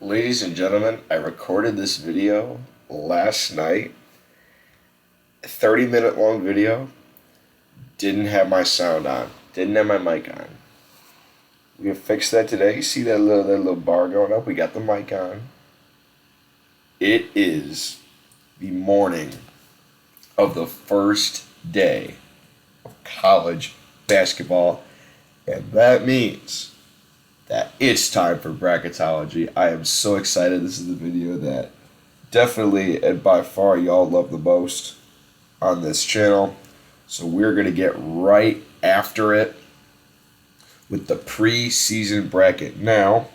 Ladies and gentlemen, I recorded this video last night. 30-minute long video. Didn't have my sound on. Didn't have my mic on. We have fixed that today. You see that little bar going up? We got the mic on. It is the morning of the first day of college basketball, and that means that it's time for Bracketology. I am so excited. This is the video that definitely and by far y'all love the most on this channel. So we're going to get right after it with the preseason bracket. Now,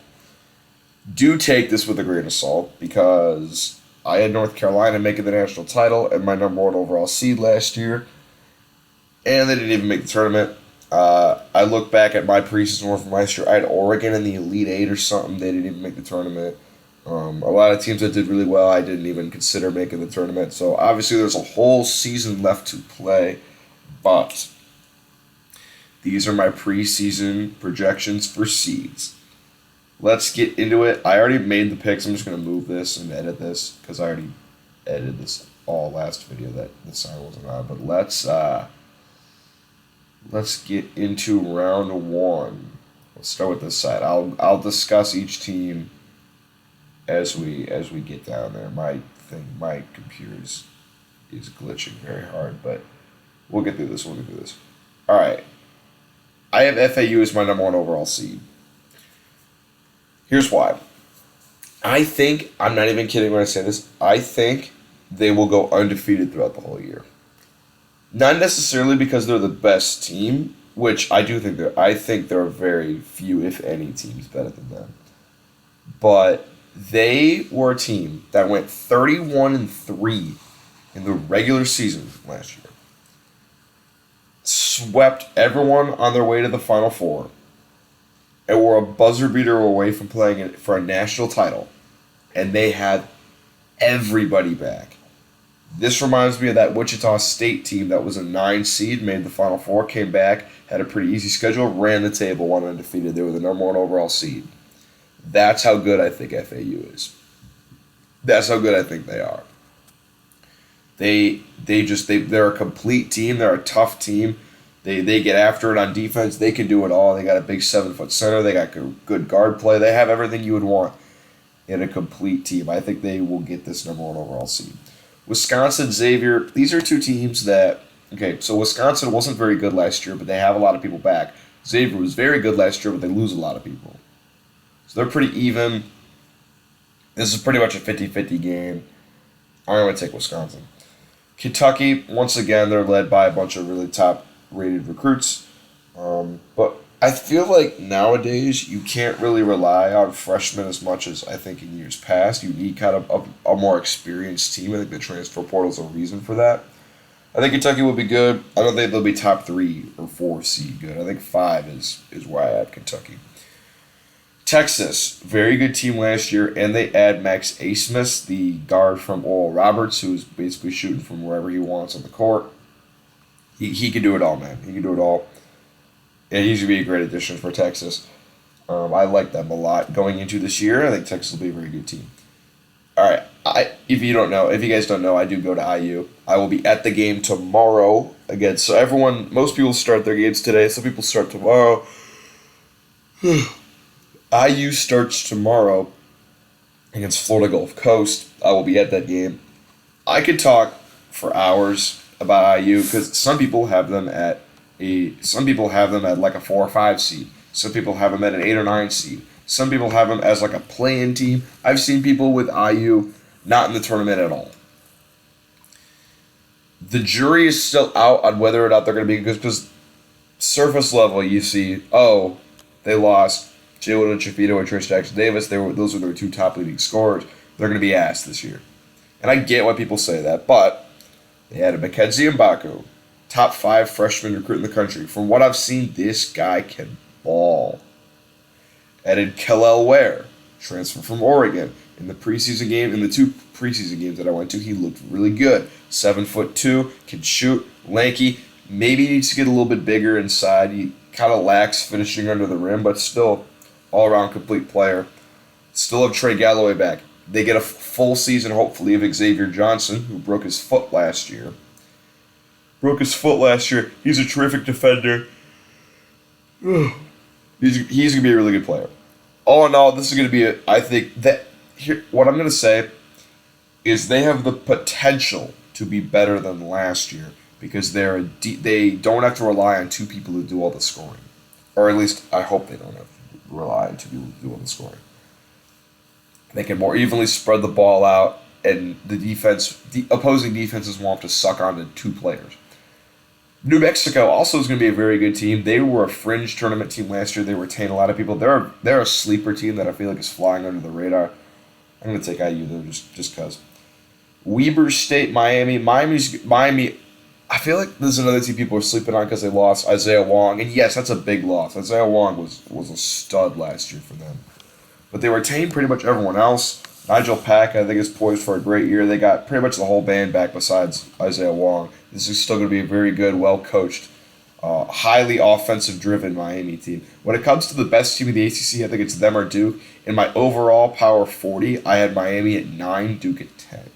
do take this with a grain of salt because I had North Carolina making the national title and my number one overall seed last year, and they didn't even make the tournament. I look back at my preseason one from last year. I had Oregon in the Elite Eight or something. They didn't even make the tournament. A lot of teams that did really well, I didn't even consider making the tournament. So obviously there's a whole season left to play, but these are my preseason projections for seeds. Let's get into it. I already made the picks. I'm just going to move this and edit this because I already edited this all last video that the sound wasn't on. But let's get into round one. Let's start with this side. I'll discuss each team as we get down there. My computer is glitching very hard, but we'll get through this. All right. I have FAU as my number one overall seed. Here's why. I think, I'm not even kidding when I say this, I think they will go undefeated throughout the whole year. Not necessarily because they're the best team, which I do think they're. I think there are very few, if any, teams better than them. But they were a team that went 31-3 in the regular season last year. Swept everyone on their way to the Final Four, and were a buzzer beater away from playing it for a national title. And they had everybody back. This reminds me of that Wichita State team that was a 9 seed, made the Final Four, came back, had a pretty easy schedule, ran the table, won undefeated. They were the number one overall seed. That's how good I think FAU is. That's how good I think they are. They're a complete team. They're a tough team. They get after it on defense. They can do it all. They got a big 7-foot center. They got good guard play. They have everything you would want in a complete team. I think they will get this number one overall seed. Wisconsin, Xavier, these are two teams that, okay, so Wisconsin wasn't very good last year, but they have a lot of people back. Xavier was very good last year, but they lose a lot of people. So they're pretty even. This is pretty much a 50-50 game. I'm going to take Wisconsin. Kentucky, once again, they're led by a bunch of really top-rated recruits. But I feel like nowadays you can't really rely on freshmen as much as I think in years past. You need kind of a more experienced team. I think the transfer portal is a reason for that. I think Kentucky will be good. I don't think they'll be top 3 or 4 seed good. I think 5 is where I have Kentucky. Texas, very good team last year, and they add Max Asmus, the guard from Oral Roberts, who's basically shooting from wherever he wants on the court. He can do it all, man. He can do it all. And he's going to be a great addition for Texas. I like them a lot going into this year. I think Texas will be a very good team. All right. If you guys don't know, I do go to IU. I will be at the game tomorrow again. So most people start their games today. Some people start tomorrow. IU starts tomorrow against Florida Gulf Coast. I will be at that game. I could talk for hours about IU because some people have them at like a 4 or 5 seed. Some people have them at an 8 or 9 seed. Some people have them as like a play-in team. I've seen people with IU not in the tournament at all. The jury is still out on whether or not they're going to be good because surface level you see, they lost Jalen Chafito and Trish Jackson Davis. Those were their 2 top leading scorers. They're going to be asked this year. And I get why people say that, but they added Mackenzie Mbaku, top 5 freshman recruit in the country. From what I've seen, this guy can ball. Added Kellel Ware, transfer from Oregon. In the 2 preseason games that I went to, he looked really good. 7'2", can shoot, lanky. Maybe needs to get a little bit bigger inside. He kind of lacks finishing under the rim, but still all-around complete player. Still have Trey Galloway back. They get a full season, hopefully, of Xavier Johnson, who broke his foot last year. He's a terrific defender. He's going to be a really good player. All in all, this is going to be, what I'm going to say is they have the potential to be better than last year because they don't have to rely on two people to do all the scoring. Or at least, I hope they don't have to rely on two people to do all the scoring. They can more evenly spread the ball out, and the opposing defenses won't have to suck onto two players. New Mexico also is going to be a very good team. They were a fringe tournament team last year. They retained a lot of people. They're a sleeper team that I feel like is flying under the radar. I'm going to take IU though, just because. Weber State, Miami. Miami. I feel like there's another team people are sleeping on because they lost Isaiah Wong, and yes, that's a big loss. Isaiah Wong was a stud last year for them. But they retained pretty much everyone else. Nigel Pack, I think, is poised for a great year. They got pretty much the whole band back besides Isaiah Wong. This is still going to be a very good, well-coached, highly offensive-driven Miami team. When it comes to the best team in the ACC, I think it's them or Duke. In my overall Power 40, I had Miami at 9, Duke at 10.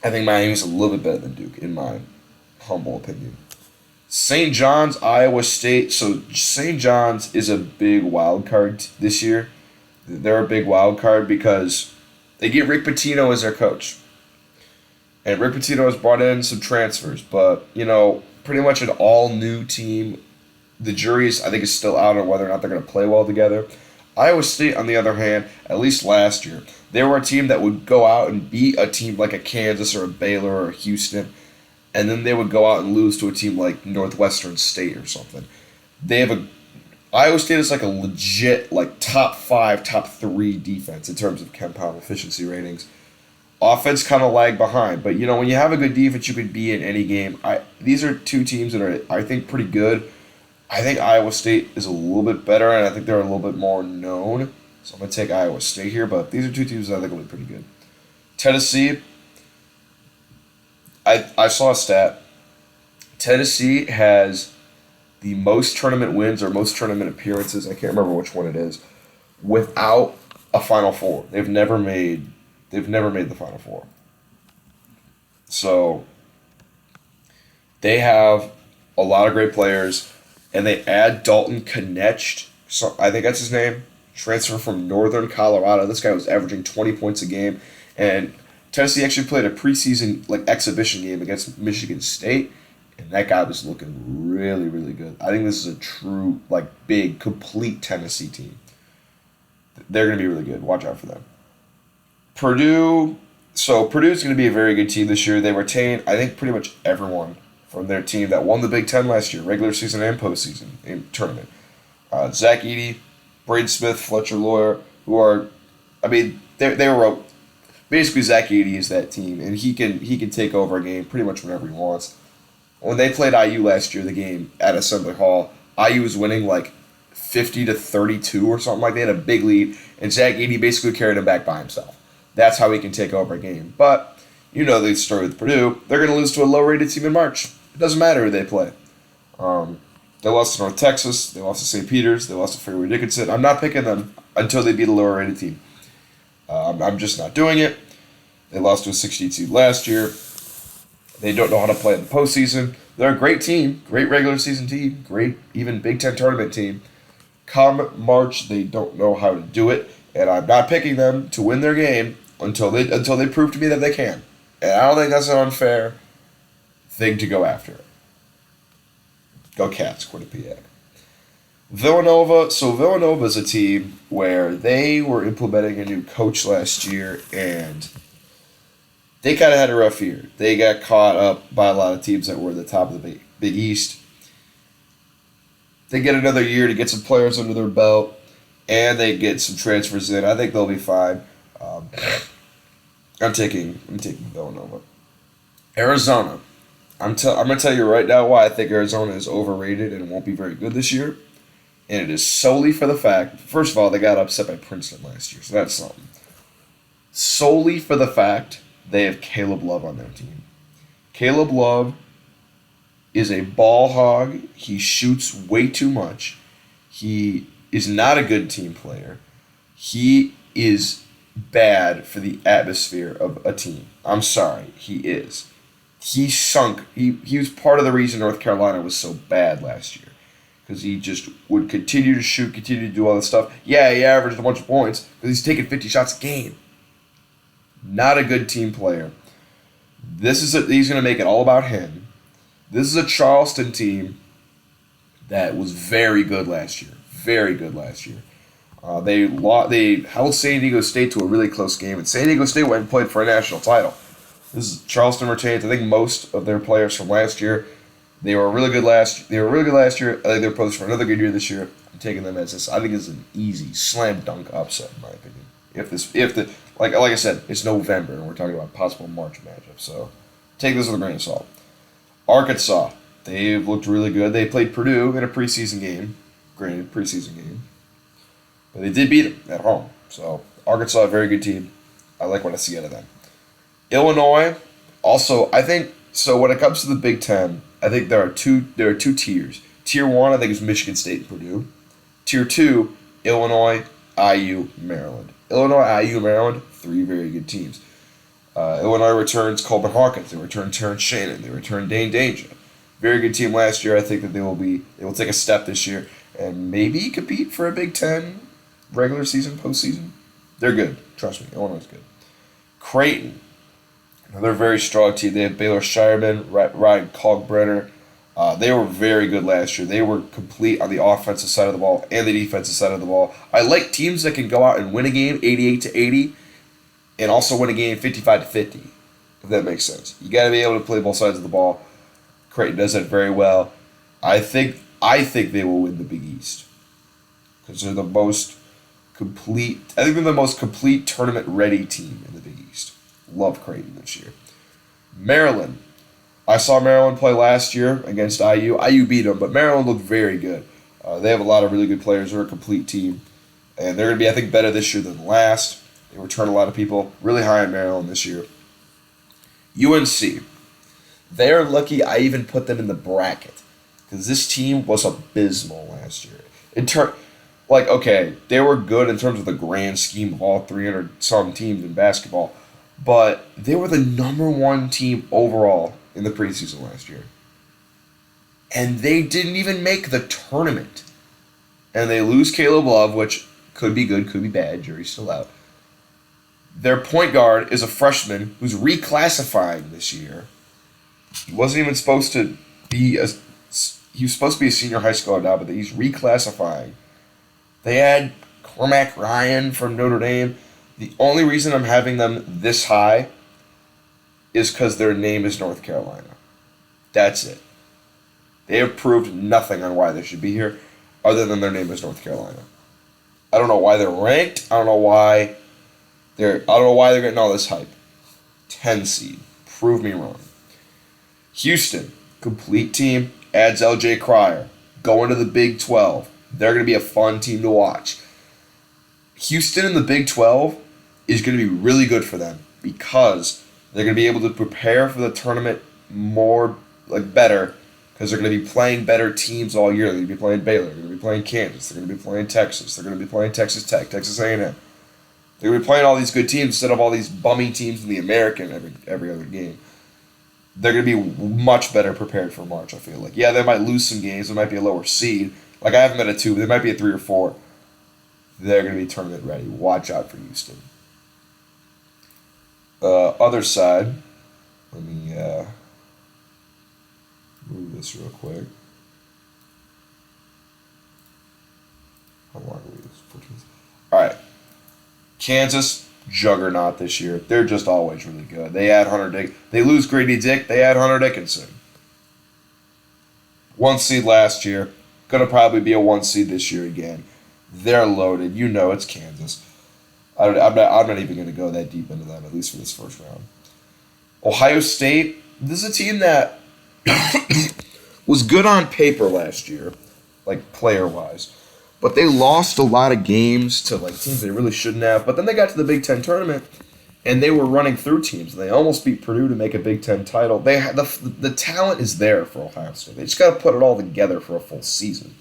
I think Miami's a little bit better than Duke, in my humble opinion. St. John's, Iowa State. So St. John's is a big wild card this year. They're a big wild card because they get Rick Pitino as their coach. And Rick Pitino has brought in some transfers, but, pretty much an all-new team. The jury, I think, is still out on whether or not they're going to play well together. Iowa State, on the other hand, at least last year, they were a team that would go out and beat a team like a Kansas or a Baylor or a Houston, and then they would go out and lose to a team like Northwestern State or something. Iowa State is like a legit top 5, top 3 defense in terms of KenPom efficiency ratings. Offense kind of lag behind, but when you have a good defense, you could be in any game. These are two teams that are, I think, pretty good. I think Iowa State is a little bit better, and I think they're a little bit more known. So I'm going to take Iowa State here, but these are two teams that I think will be pretty good. Tennessee, I saw a stat. Tennessee has the most tournament wins or most tournament appearances, I can't remember which one it is, without a Final Four. They've never made the Final Four. So they have a lot of great players, and they add Dalton Knecht, so I think that's his name, transfer from Northern Colorado. This guy was averaging 20 points a game, and Tennessee actually played a preseason exhibition game against Michigan State, and that guy was looking really, really good. I think this is a true, big, complete Tennessee team. They're going to be really good. Watch out for them. Purdue. So Purdue's going to be a very good team this year. They retained, I think, pretty much everyone from their team that won the Big Ten last year, regular season and postseason in tournament. Zach Edey, Braden Smith, Fletcher Lawyer, they were basically Zach Edey is that team, and he can take over a game pretty much whenever he wants. When they played IU last year, the game at Assembly Hall, IU was winning 50-32 or something like that. They had a big lead, and Zach Edey basically carried him back by himself. That's how he can take over a game. But the story with Purdue, they're going to lose to a low-rated team in March. It doesn't matter who they play. They lost to North Texas. They lost to St. Peter's. They lost to Fairleigh Dickinson. I'm not picking them until they beat a lower-rated team. I'm just not doing it. They lost to a 16 seed last year. They don't know how to play in the postseason. They're a great team, great regular season team, great even Big Ten tournament team. Come March, they don't know how to do it, and I'm not picking them to win their game until they prove to me that they can. And I don't think that's an unfair thing to go after. Go Cats, Quinnipiac. Villanova. So Villanova is a team where they were implementing a new coach last year, and they kind of had a rough year. They got caught up by a lot of teams that were at the top of the Big East. They get another year to get some players under their belt, and they get some transfers in. I think they'll be fine. I'm taking Villanova. Arizona. I'm going to tell you right now why I think Arizona is overrated and won't be very good this year. And it is solely for the fact, first of all, they got upset by Princeton last year, so that's something. Solely for the fact they have Caleb Love on their team. Caleb Love is a ball hog. He shoots way too much. He is not a good team player. He is bad for the atmosphere of a team. I'm sorry, he is. He sunk. He was part of the reason North Carolina was so bad last year. Because he just would continue to shoot, continue to do all this stuff. Yeah, he averaged a bunch of points because he's taking 50 shots a game. Not a good team player. He's going to make it all about him. This is a Charleston team that was very good last year. Very good last year. They held San Diego State to a really close game, and San Diego State went and played for a national title. Charleston retains, I think, most of their players from last year. They were really good last year. I think they're poised for another good year this year. I'm taking them as this. I think it's an easy slam dunk upset in my opinion. Like I said, it's November and we're talking about possible March matchup. So take this with a grain of salt. Arkansas, they've looked really good. They played Purdue in a preseason game. Granted, preseason game. But they did beat them at home. So Arkansas, a very good team. I like what I see out of them. Illinois, also, I think, so when it comes to the Big Ten, I think there are two tiers. Tier 1, I think, is Michigan State and Purdue. Tier 2, Illinois, IU, Maryland. Illinois, IU, Maryland, 3 very good teams. Illinois returns Coleman Hawkins. They return Terrence Shannon. They return Dane Danger. Very good team last year. I think that they will take a step this year and maybe compete for a Big Ten regular season, postseason. They're good. Trust me, Illinois is good. Creighton, another very strong team. They have Baylor Shireman, Ryan Kalkbrenner. They were very good last year. They were complete on the offensive side of the ball and the defensive side of the ball. I like teams that can go out and win a game 88-80 and also win a game 55-50, if that makes sense. You got to be able to play both sides of the ball. Creighton does that very well. I think they will win the Big East because they're the most complete. I think they're the most complete tournament-ready team in the Big East. Love Creighton this year. Maryland. I saw Maryland play last year against IU. IU beat them, but Maryland looked very good. They have a lot of really good players. They're a complete team. And they're going to be, I think, better this year than last. They return a lot of people. Really high on Maryland this year. UNC. They're lucky I even put them in the bracket. Because this team was abysmal last year. They were good in terms of the grand scheme of all 300-some teams in basketball. But they were the number 1 team overall in the preseason last year. And they didn't even make the tournament. And they lose Caleb Love, which could be good, could be bad. Jury's still out. Their point guard is a freshman who's reclassifying this year. He wasn't even supposed to be he was supposed to be a senior high schooler now, but he's reclassifying. They had Cormac Ryan from Notre Dame. The only reason I'm having them this high is because their name is North Carolina. That's it. They have proved nothing on why they should be here other than their name is North Carolina. I don't know why they're ranked. I don't know why they're getting all this hype. 10 seed. Prove me wrong. Houston, complete team, adds LJ Cryer. Going to the Big 12. They're going to be a fun team to watch. Houston in the Big 12 is going to be really good for them because they're going to be able to prepare for the tournament better because they're going to be playing better teams all year. They're going to be playing Baylor. They're going to be playing Kansas. They're going to be playing Texas. They're going to be playing Texas Tech, Texas A&M. They're going to be playing all these good teams instead of all these bummy teams in the American every other game. They're going to be much better prepared for March, I feel like. Yeah, they might lose some games. They might be a lower seed. Like, I have them at a 2, but they might be a 3 or 4. They're going to be tournament ready. Watch out for Houston. Other side, let me move this real quick. How long are we? 14. All right. Kansas, juggernaut this year. They're just always really good. They add Hunter Dick. They lose Grady Dick. They add Hunter Dickinson. 1 seed last year. Going to probably be a 1 seed this year again. They're loaded. You know it's Kansas. I'm not even going to go that deep into them, at least for this first round. Ohio State, this is a team that was good on paper last year, like player-wise. But they lost a lot of games to teams they really shouldn't have. But then they got to the Big Ten tournament, and they were running through teams. They almost beat Purdue to make a Big Ten title. They had the talent is there for Ohio State. They just got to put it all together for a full season.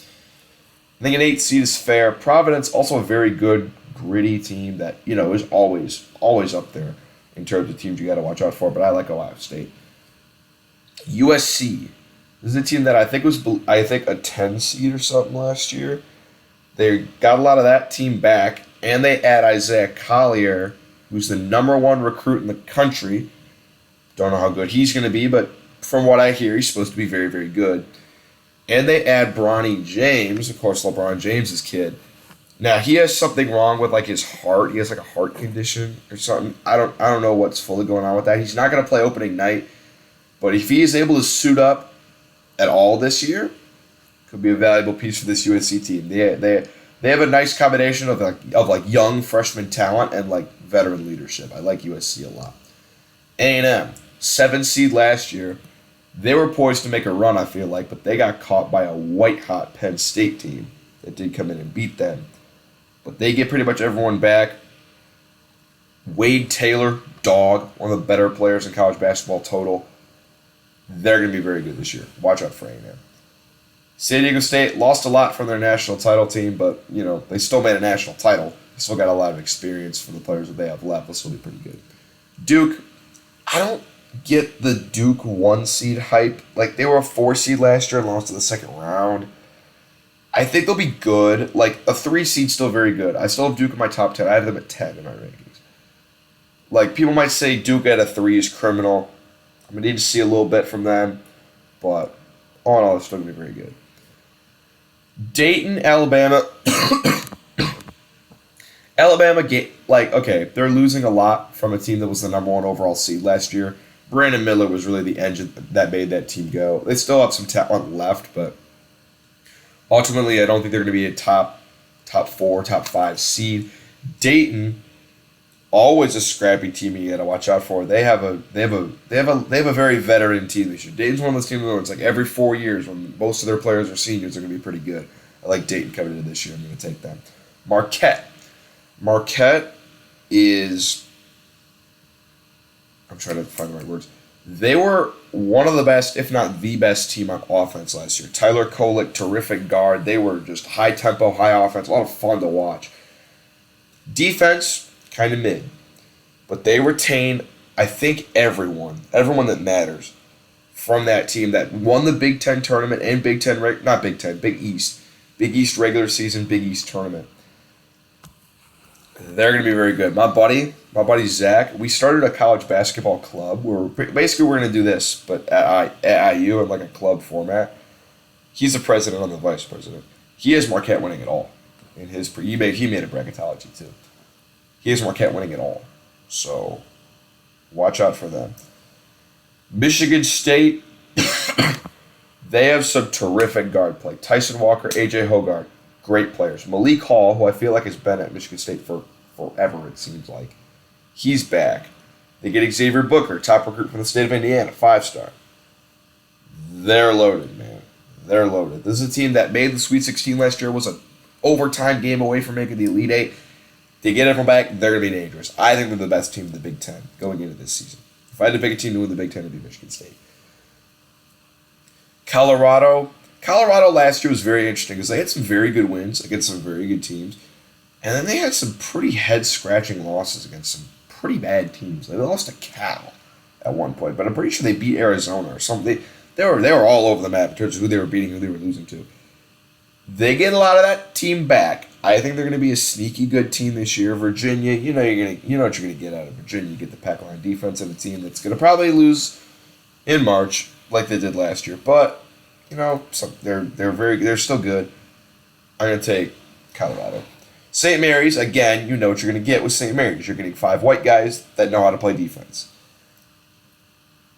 I think an 8 seed is fair. Providence, also a very good gritty team that, is always up there in terms of teams you got to watch out for, but I like Ohio State. USC. This is a team that I think was, a 10 seed or something last year. They got a lot of that team back, and they add Isaiah Collier, who's the number one recruit in the country. Don't know how good he's going to be, but from what I hear, he's supposed to be very, very good. And they add Bronny James, of course, LeBron James's kid. Now, he has something wrong with, his heart. He has, a heart condition or something. I don't know what's fully going on with that. He's not going to play opening night, but if he is able to suit up at all this year, could be a valuable piece for this USC team. They have a nice combination of young freshman talent and veteran leadership. I like USC a lot. A&M, 7 seed last year. They were poised to make a run, I feel like, but they got caught by a white-hot Penn State team that did come in and beat them. But they get pretty much everyone back. Wade Taylor, dog, one of the better players in college basketball total. They're going to be very good this year. Watch out for A&M. San Diego State lost a lot from their national title team, but, they still made a national title. They still got a lot of experience from the players that they have left. They'll still be pretty good. Duke, I don't get the Duke 1 seed hype. They were a 4 seed last year and lost to the second round. I think they'll be good. A 3 seed still very good. I still have Duke in my top 10. I have them at 10 in my rankings. People might say Duke at a 3 is criminal. I'm going to need to see a little bit from them. But all in all, it's still going to be very good. Dayton, Alabama. Alabama, they're losing a lot from a team that was the number 1 overall seed last year. Brandon Miller was really the engine that made that team go. They still have some talent left, but ultimately, I don't think they're going to be a top 4, top 5 seed. Dayton, always a scrappy team you got to watch out for. They have a very veteran team this year. Dayton's one of those teams where it's every 4 years when most of their players are seniors, they're going to be pretty good. I like Dayton coming into this year. I'm going to take them. Marquette is, I'm trying to find the right words. They were one of the best, if not the best team on offense last year. Tyler Kolek, terrific guard. They were just high tempo, high offense, a lot of fun to watch. Defense, kind of mid. But they retained, I think, everyone that matters from that team that won the Big Ten tournament and Big East regular season, Big East tournament. They're going to be very good. My buddy Zach, we started a college basketball club. We're going to do this, but at IU in a club format. He's the president, I'm the vice president. He has Marquette winning it all. In his he made a bracketology too. He has Marquette winning it all. So watch out for them. Michigan State, they have some terrific guard play. Tyson Walker, AJ Hoggard, great players. Malik Hall, who I feel like has been at Michigan State for forever, it seems like. He's back. They get Xavier Booker, top recruit from the state of Indiana, 5-star. They're loaded, man. They're loaded. This is a team that made the Sweet 16 last year, was an overtime game away from making the Elite Eight. They get everyone back, they're going to be dangerous. I think they're the best team in the Big Ten going into this season. If I had to pick a team to win the Big Ten, it would be Michigan State. Colorado last year was very interesting because they had some very good wins against some very good teams. And then they had some pretty head-scratching losses against some pretty bad teams. They lost to Cal at one point, but I'm pretty sure they beat Arizona or something. They were all over the map in terms of who they were beating, who they were losing to. They get a lot of that team back. I think they're going to be a sneaky good team this year. Virginia, you know what you're going to get out of Virginia. You get the pack line defense and a team that's going to probably lose in March like they did last year, but they're still good. I'm going to take Colorado. St. Mary's, again, you know what you're going to get with St. Mary's. You're getting 5 white guys that know how to play defense.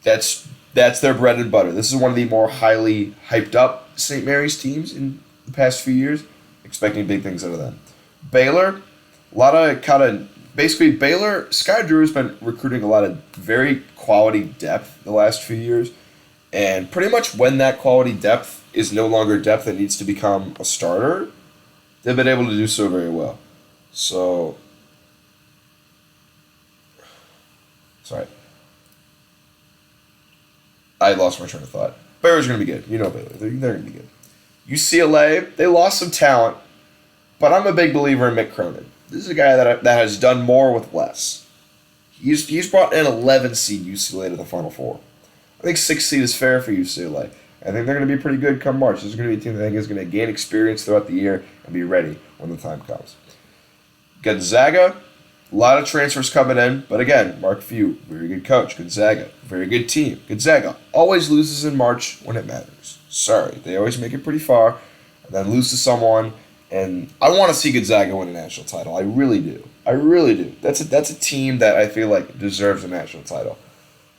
That's their bread and butter. This is one of the more highly hyped up St. Mary's teams in the past few years. Expecting big things out of them. Baylor, Baylor, Sky Drew has been recruiting a lot of very quality depth the last few years. And pretty much when that quality depth is no longer depth that needs to become a starter, they've been able to do so very well. So, sorry. I lost my train of thought. Baylor's going to be good. You know Baylor. They're going to be good. UCLA, they lost some talent, but I'm a big believer in Mick Cronin. This is a guy that has done more with less. He's brought an 11 seed UCLA to the Final Four. I think 6 seed is fair for UCLA. I think they're going to be pretty good come March. This is going to be a team that I think is going to gain experience throughout the year and be ready when the time comes. Gonzaga, a lot of transfers coming in, but again, Mark Few, very good coach. Gonzaga, very good team. Gonzaga always loses in March when it matters. Sorry, they always make it pretty far and then lose to someone. And I want to see Gonzaga win a national title. I really do. I really do. That's a team that I feel like deserves a national title.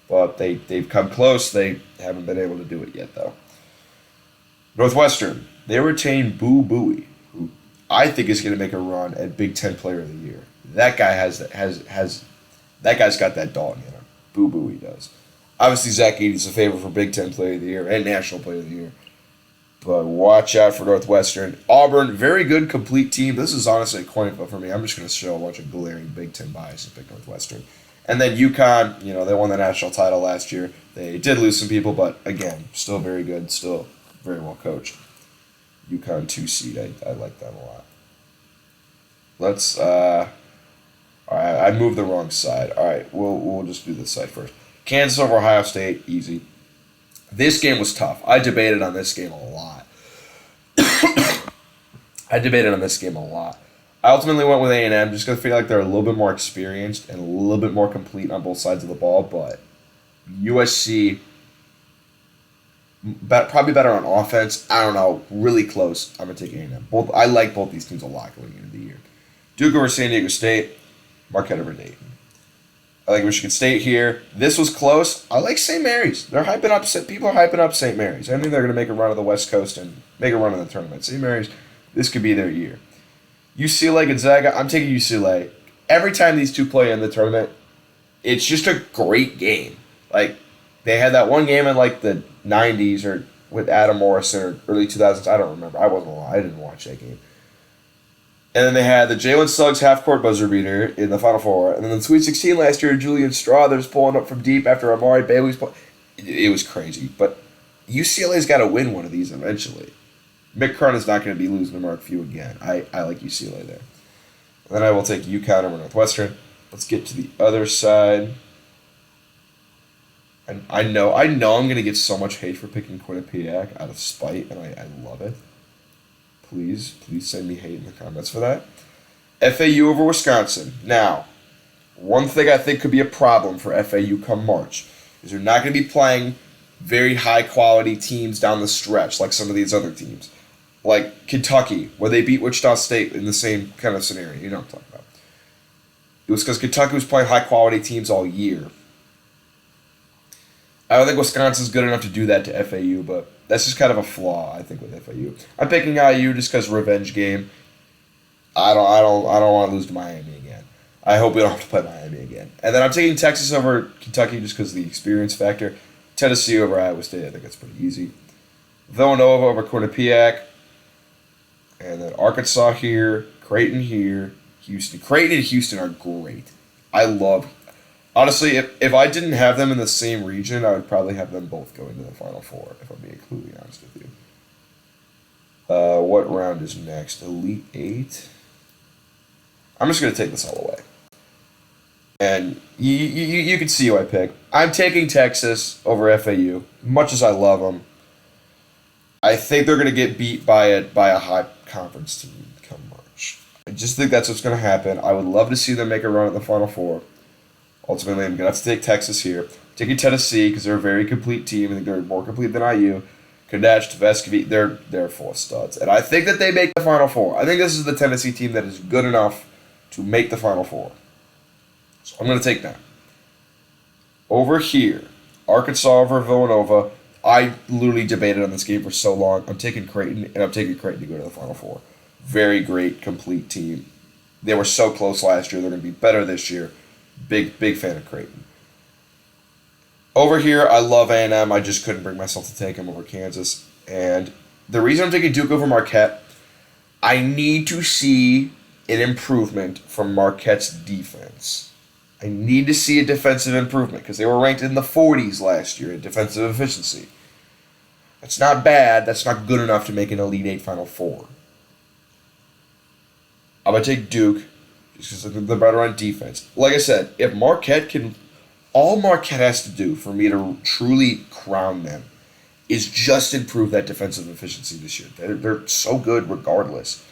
But they've come close. They haven't been able to do it yet, though. Northwestern, they retain Boo Buie, who I think is going to make a run at Big Ten Player of the Year. That guy has that guy's got that dog in him. Boo Buie does. Obviously, Zach Edey's a favorite for Big Ten Player of the Year and National Player of the Year. But watch out for Northwestern. Auburn, very good, complete team. This is honestly a coin flip for me. I'm just going to show a bunch of glaring Big Ten bias and pick Northwestern. And then UConn, they won the national title last year. They did lose some people, but again, still very good, still very well coached. UConn 2 seed, I like them a lot. Let's, all right, I moved the wrong side. All right, we'll just do this side first. Kansas over Ohio State, easy. This game was tough. I debated on this game a lot. I ultimately went with A&M just because I feel like they're a little bit more experienced and a little bit more complete on both sides of the ball, but USC, probably better on offense. I don't know. Really close. I'm going to take A&M. I like both these teams a lot going into the year. Duke over San Diego State. Marquette over Dayton. I like Michigan State here. This was close. I like St. Mary's. People are hyping up St. Mary's. I think they're going to make a run of the West Coast and make a run of the tournament. St. Mary's, this could be their year. UCLA, Gonzaga, I'm taking UCLA. Every time these two play in the tournament, it's just a great game. Like, they had that one game in, like, the 90s or with Adam Morrison or early 2000s. I don't remember. I didn't watch that game. And then they had the Jalen Suggs half-court buzzer beater in the Final Four. And then the Sweet 16 last year, Julian Strawther's pulling up from deep after Amari Bailey's pulling. It was crazy. But UCLA's got to win one of these eventually. Mick Cronin is not going to be losing to Mark Few again. I like UCLA there. And then I will take UConn over Northwestern. Let's get to the other side. And I know I'm going to get so much hate for picking Quinnipiac out of spite, and I love it. Please send me hate in the comments for that. FAU over Wisconsin. Now, one thing I think could be a problem for FAU come March is they're not going to be playing very high-quality teams down the stretch like some of these other teams. Like Kentucky, where they beat Wichita State in the same kind of scenario. You know what I'm talking about. It was because Kentucky was playing high-quality teams all year. I don't think Wisconsin's good enough to do that to FAU, but that's just kind of a flaw, I think, with FAU. I'm picking IU just because revenge game. I don't want to lose to Miami again. I hope we don't have to play Miami again. And then I'm taking Texas over Kentucky just because of the experience factor. Tennessee over Iowa State, I think that's pretty easy. Villanova over Quinnipiac. And then Arkansas here, Creighton here, Houston. Creighton and Houston are great. Honestly, if I didn't have them in the same region, I would probably have them both going to the Final Four, if I'm being completely honest with you. What round is next? Elite 8? I'm just going to take this all away. And you can see who I pick. I'm taking Texas over FAU, much as I love them. I think they're going to get beat by a high conference team come March. I just think that's what's going to happen. I would love to see them make a run at the Final Four. Ultimately, I'm going to have to take Texas here. Taking Tennessee because they're a very complete team. I think they're more complete than IU. Kadesh, Vescovi, they're full of studs. And I think that they make the Final Four. I think this is the Tennessee team that is good enough to make the Final Four. So I'm going to take that. Over here, Arkansas over Villanova. I literally debated on this game for so long. I'm taking Creighton, and I'm taking Creighton to go to the Final Four. Very great, complete team. They were so close last year. They're going to be better this year. Big fan of Creighton. Over here, I love A&M. I just couldn't bring myself to take them over Kansas. And the reason I'm taking Duke over Marquette, I need to see an improvement from Marquette's defense. I need to see a defensive improvement because they were ranked in the 40s last year in defensive efficiency. That's not bad. That's not good enough to make an Elite Eight Final Four. I'm going to take Duke. just because I think they're better on defense. Like I said, if Marquette can, all Marquette has to do for me to truly crown them is just improve that defensive efficiency this year. They're so good regardless.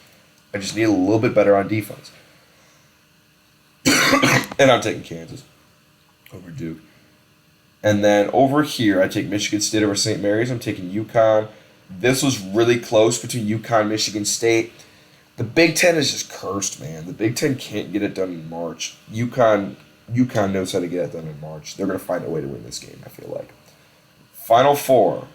I just need a little bit better on defense. And I'm taking Kansas over Duke. And then over here, I take Michigan State over St. Mary's. I'm taking UConn. This was really close between UConn and Michigan State. The Big Ten is just cursed, man. The Big Ten can't get it done in March. UConn knows how to get it done in March. They're going to find a way to win this game, I feel like. Final four.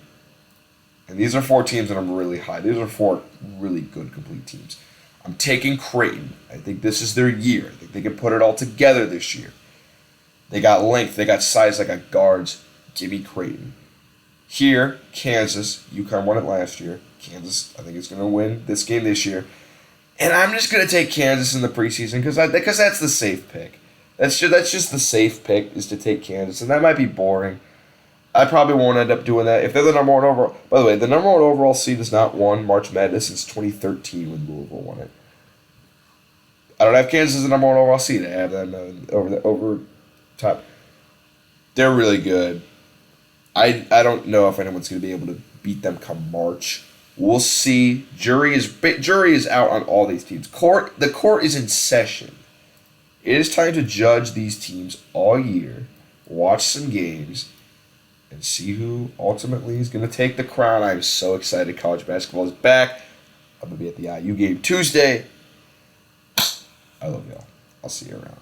And these are four teams that I'm really high. These are four really good, complete teams. I'm taking Creighton. I think this is their year. I think they can put it all together this year. They got length. They got size. They got guards. Give me Creighton. Here, Kansas. UConn won it last year. Kansas, I think, is going to win this game this year. And I'm just going to take Kansas in the preseason because that's the safe pick. That's just the safe pick is to take Kansas. And that might be boring. I probably won't end up doing that. If they're the number one overall... By the way, the number one overall seed has not won March Madness since 2013 when Louisville won it. I don't have Kansas as the number one overall seed. I have them over top. They're really good. I don't know if anyone's going to be able to beat them come March. We'll see. Jury is out on all these teams. The court is in session. It is time to judge these teams all year, watch some games, and see who ultimately is going to take the crown. I'm so excited. College basketball is back. I'm going to be at the IU game Tuesday. I love y'all. I'll see you around.